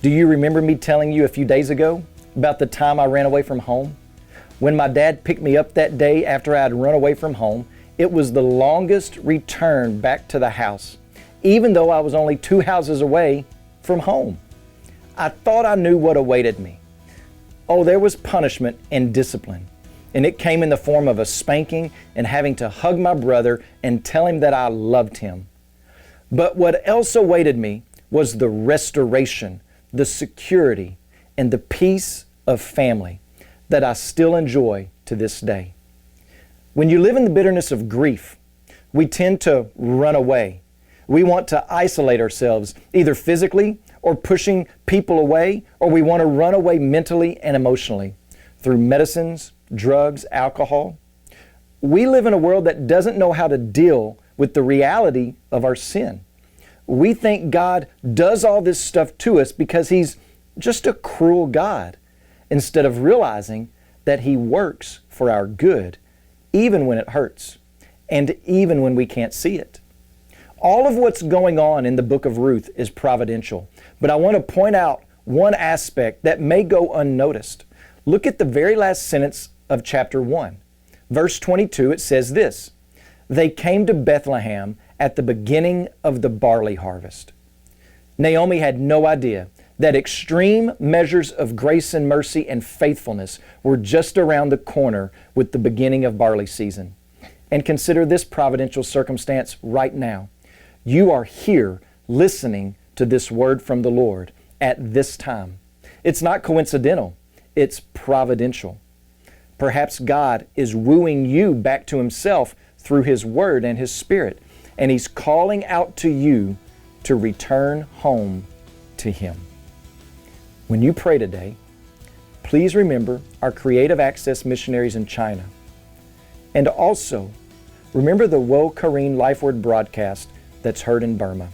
Do you remember me telling you a few days ago about the time I ran away from home? When my dad picked me up that day after I had run away from home, it was the longest return back to the house, even though I was only 2 houses away from home. I thought I knew what awaited me. Oh, there was punishment and discipline, and it came in the form of a spanking and having to hug my brother and tell him that I loved him. But what else awaited me was the restoration, the security, and the peace of family that I still enjoy to this day. When you live in the bitterness of grief, we tend to run away. We want to isolate ourselves, either physically or pushing people away, or we want to run away mentally and emotionally through medicines, drugs, alcohol. We live in a world that doesn't know how to deal with the reality of our sin. We think God does all this stuff to us because He's just a cruel God, instead of realizing that He works for our good, even when it hurts, and even when we can't see it. All of what's going on in the book of Ruth is providential, but I want to point out one aspect that may go unnoticed. Look at the very last sentence of chapter 1. Verse 22, it says this: "They came to Bethlehem at the beginning of the barley harvest." Naomi had no idea that extreme measures of grace and mercy and faithfulness were just around the corner with the beginning of barley season. And consider this providential circumstance right now. You are here listening to this word from the Lord at this time. It's not coincidental, it's providential. Perhaps God is wooing you back to Himself through His Word and His Spirit, and He's calling out to you to return home to Him. When you pray today, please remember our Creative Access missionaries in China. And also, remember the Wo Kareen Life Word broadcast that's heard in Burma.